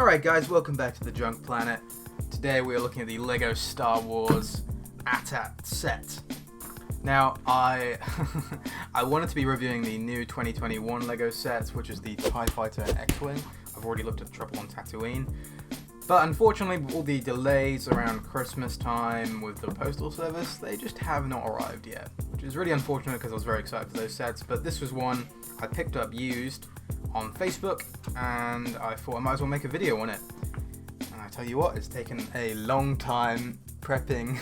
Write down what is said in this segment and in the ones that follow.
Alright guys, welcome back to the Junk Planet. Today we are looking at the LEGO Star Wars AT-AT set. Now, I wanted to be reviewing the new 2021 LEGO sets, which is the TIE Fighter and X-Wing. I've already looked at Trouble on Tatooine. But unfortunately, with all the delays around Christmas time with the Postal Service, they just have not arrived yet. Which is really unfortunate because I was very excited for those sets, but this was one I picked up used on Facebook, and I thought I might as well make a video on it. And I tell you what, it's taken a long time prepping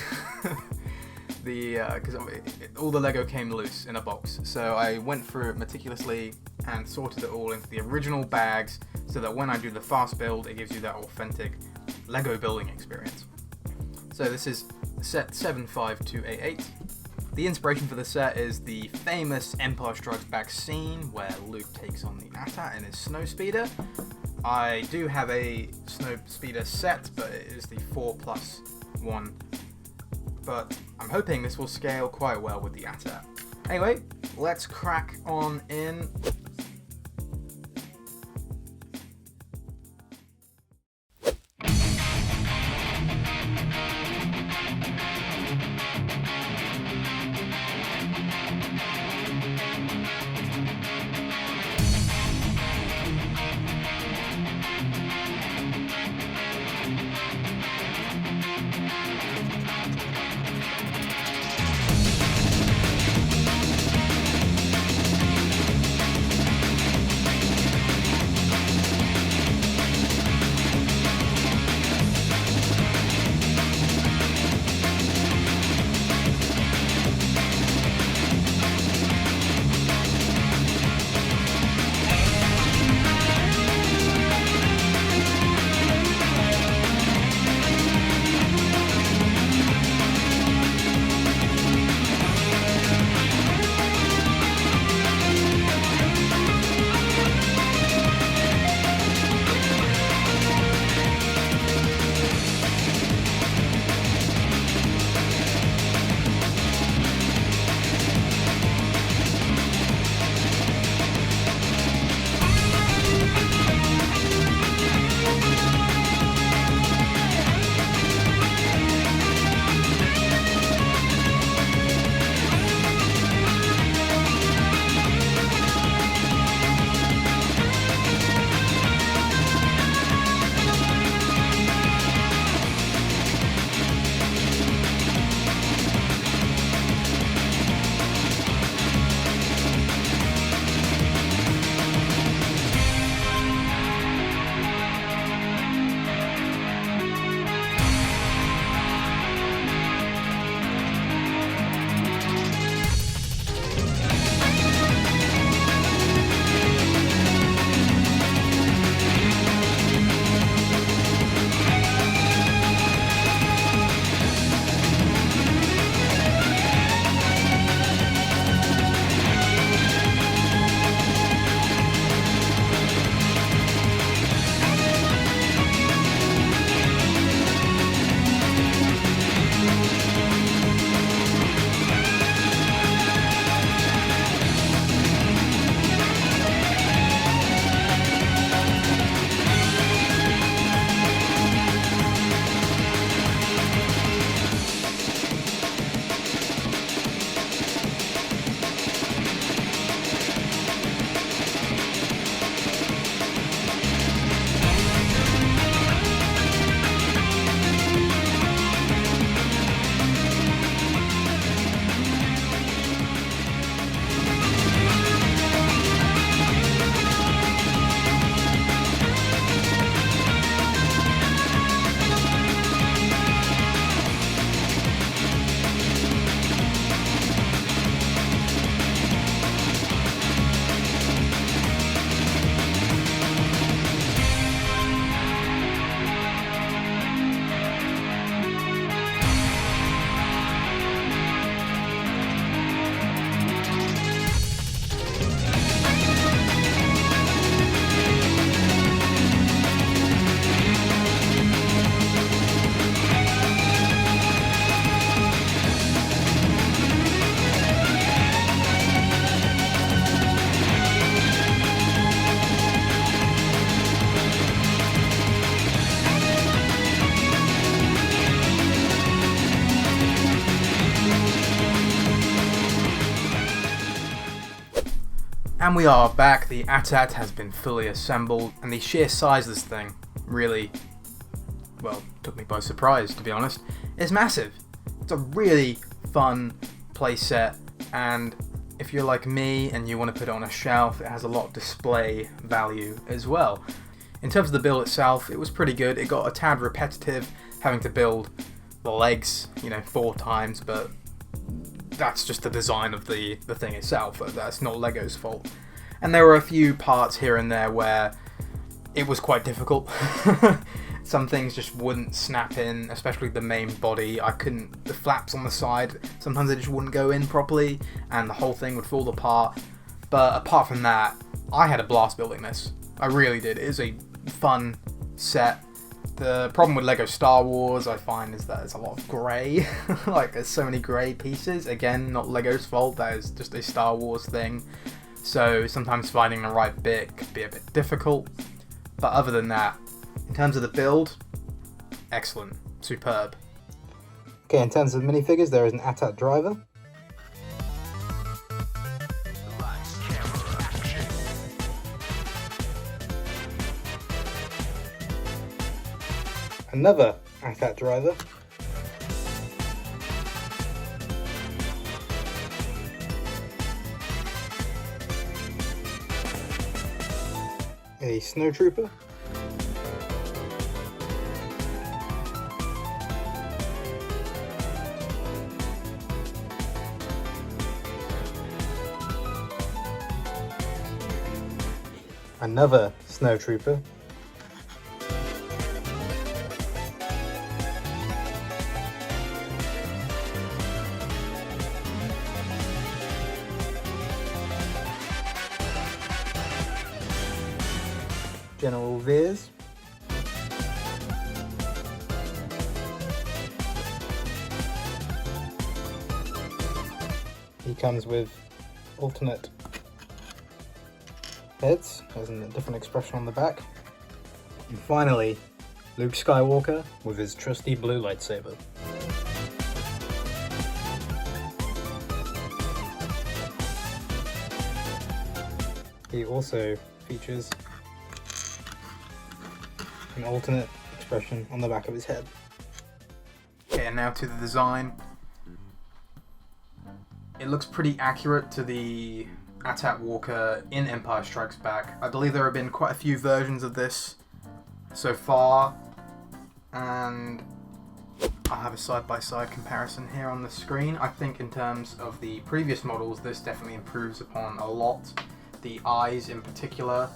because all the Lego came loose in a box. So I went through it meticulously and sorted it all into the original bags so that when I do the fast build, it gives you that authentic Lego building experience. So this is set 75288. The inspiration for the set is the famous Empire Strikes Back scene where Luke takes on the AT-AT in his Snowspeeder. I do have a Snowspeeder set, but it is the 4+1. But I'm hoping this will scale quite well with the AT-AT. Anyway, let's crack on in. And we are back. The AT-AT has been fully assembled, and the sheer size of this thing really, well, took me by surprise, to be honest. It's massive. It's a really fun playset, and if you're like me and you want to put it on a shelf, it has a lot of display value as well. In terms of the build itself, it was pretty good. It got a tad repetitive, having to build the legs, 4 times, but that's just the design of the thing itself. That's not Lego's fault. And there were a few parts here and there where it was quite difficult. Some things just wouldn't snap in, especially the main body. The flaps on the side, sometimes they just wouldn't go in properly, and the whole thing would fall apart. But apart from that, I had a blast building this. I really did. It is a fun set. The problem with Lego Star Wars, I find, is that there's a lot of grey. Like, there's so many grey pieces. Again, not Lego's fault, that is just a Star Wars thing. So sometimes finding the right bit could be a bit difficult. But other than that, in terms of the build, excellent, superb. Okay, in terms of minifigures, there is an AT-AT driver. Another AT-AT driver. A snowtrooper. Another snowtrooper. General Veers. He comes with alternate heads, has a different expression on the back. And finally, Luke Skywalker with his trusty blue lightsaber. He also features an alternate expression on the back of his head. Okay, and now to the design. It looks pretty accurate to the AT-AT Walker in Empire Strikes Back. I believe there have been quite a few versions of this so far, and I have a side-by-side comparison here on the screen. I think in terms of the previous models, this definitely improves upon a lot. The eyes in particular,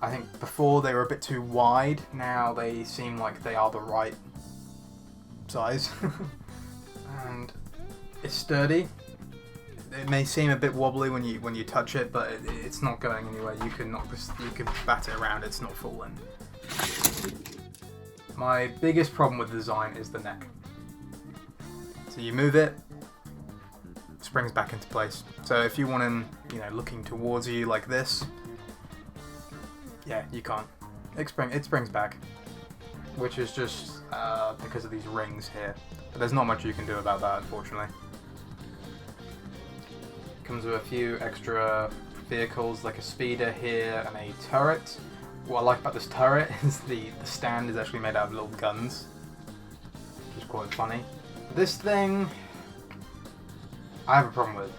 I think before they were a bit too wide, now they seem like they are the right size. And it's sturdy. It may seem a bit wobbly when you touch it, but it's not going anywhere. You can bat it around, it's not falling. My biggest problem with the design is the neck. So you move it, springs back into place. So if you want him, looking towards you like this, yeah, you can't. It springs back, which is just because of these rings here. But there's not much you can do about that, unfortunately. Comes with a few extra vehicles, like a speeder here and a turret. What I like about this turret is the stand is actually made out of little guns, which is quite funny. This thing, I have a problem with.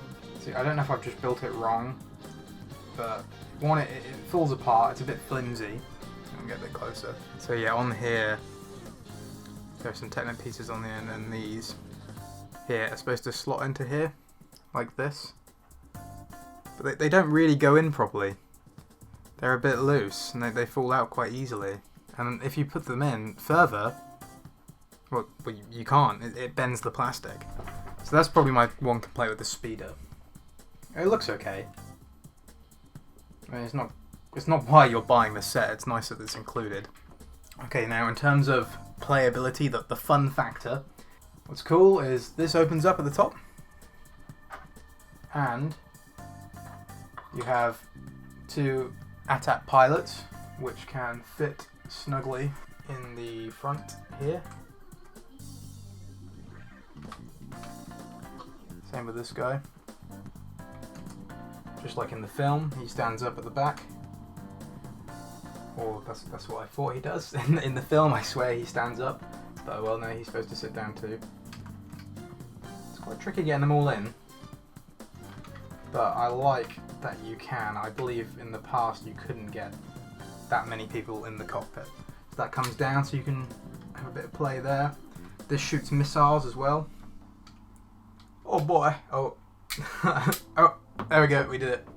See, I don't know if I've just built it wrong, but one, it falls apart. It's a bit flimsy. I'll get a bit closer. So yeah, on here, there's some Technic pieces on the end, and these here are supposed to slot into here, like this. But they don't really go in properly. They're a bit loose, and they fall out quite easily. And if you put them in further, well you can't. It bends the plastic. So that's probably my one complaint with the speeder. It looks okay. I mean, it's not why you're buying the set. It's nice that it's included. Okay, now in terms of playability, the fun factor, what's cool is this opens up at the top, and you have 2 AT-AT pilots, which can fit snugly in the front here. Same with this guy. just like in the film, he stands up at the back. Or that's what I thought he does. In the film, I swear he stands up. But well, no, he's supposed to sit down too. It's quite tricky getting them all in. But I like that you can. I believe in the past you couldn't get that many people in the cockpit. So that comes down so you can have a bit of play there. This shoots missiles as well. Oh boy. Oh. Oh, there we go, we did it.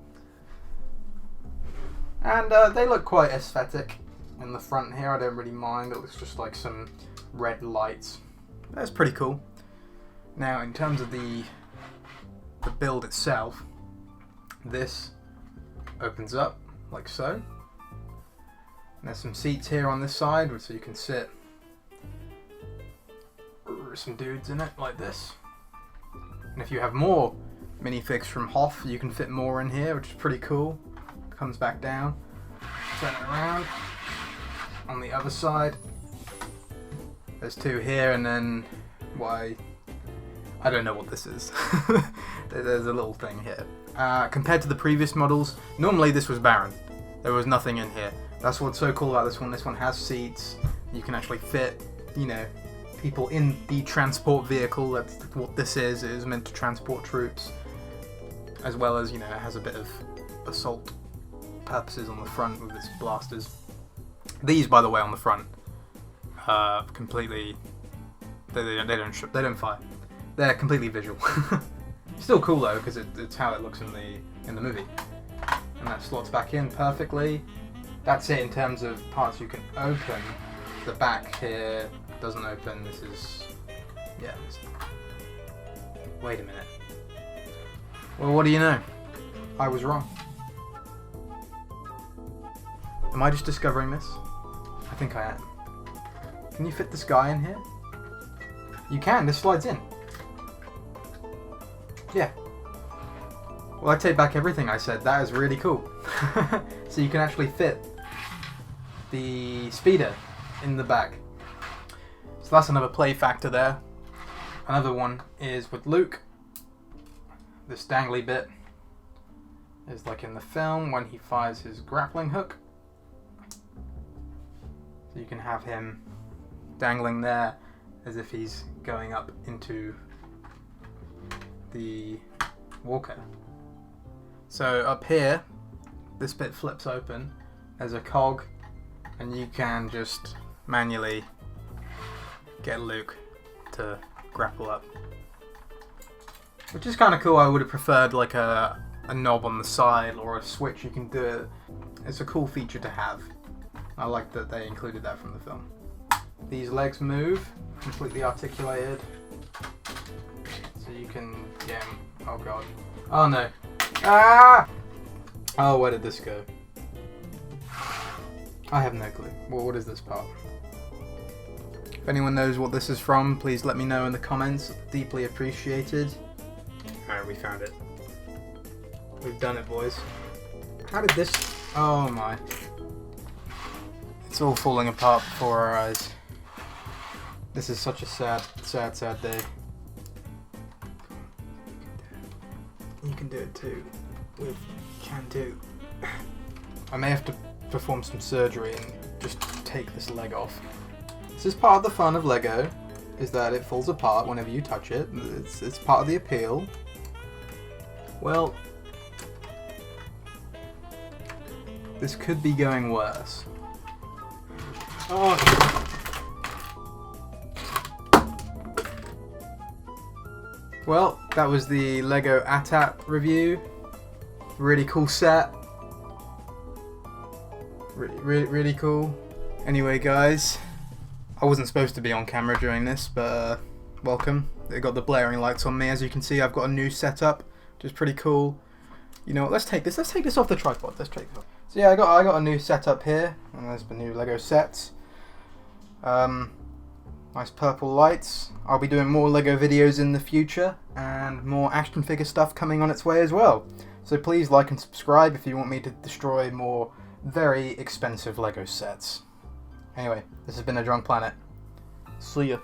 And they look quite aesthetic in the front here. I don't really mind. It looks just like some red lights. That's pretty cool. Now, in terms of the build itself, this opens up like so. And there's some seats here on this side, so you can sit some dudes in it like this. And if you have more minifigs from Hoth, you can fit more in here, which is pretty cool. Comes back down, turn it around. On the other side, there's two here, and then I don't know what this is. There's a little thing here. Compared to the previous models, normally this was barren. There was nothing in here. That's what's so cool about this one. This one has seats. You can actually fit, you know, people in the transport vehicle. That's what this is. It is meant to transport troops, as well as, you know, it has a bit of assault purposes on the front with its blasters. These, by the way, on the front, completely, they don't fire. They're completely visual. Still cool though, because it's how it looks in the movie. And that slots back in perfectly. That's it in terms of parts you can open. The back here doesn't open. This is, yeah. Wait a minute. Well, what do you know? I was wrong. Am I just discovering this? I think I am. Can you fit this guy in here? You can, this slides in. Yeah. Well, I take back everything I said. That is really cool. So you can actually fit the speeder in the back. So that's another play factor there. Another one is with Luke. This dangly bit is like in the film when he fires his grappling hook. So you can have him dangling there as if he's going up into the walker. So up here, this bit flips open as a cog, and you can just manually get Luke to grapple up. Which is kind of cool. I would have preferred like a knob on the side or a switch you can do it. It's a cool feature to have. I like that they included that from the film. These legs move, completely articulated. So you can get them. Oh god. Oh no. Ah! Oh, where did this go? I have no clue. Well, what is this part? If anyone knows what this is from, please let me know in the comments. Deeply appreciated. Alright, we found it. We've done it, boys. How did this... Oh my. It's all falling apart before our eyes. This is such a sad, sad, sad day. You can do it too. We can do. I may have to perform some surgery and just take this leg off. This is part of the fun of Lego, is that it falls apart whenever you touch it. It's part of the appeal. Well, this could be going worse. Oh. Well, that was the Lego AT-AT review. Really cool set. Really cool. Anyway, guys, I wasn't supposed to be on camera during this, but welcome. They got the blaring lights on me. As you can see, I've got a new setup, which is pretty cool. You know what? Let's take this off the tripod. Let's take it off. So yeah, I got a new setup here, and there's the new Lego sets. Nice purple lights. I'll be doing more Lego videos in the future, and more action figure stuff coming on its way as well. So please like and subscribe if you want me to destroy more very expensive Lego sets. Anyway, this has been A Drunk Planet. See ya.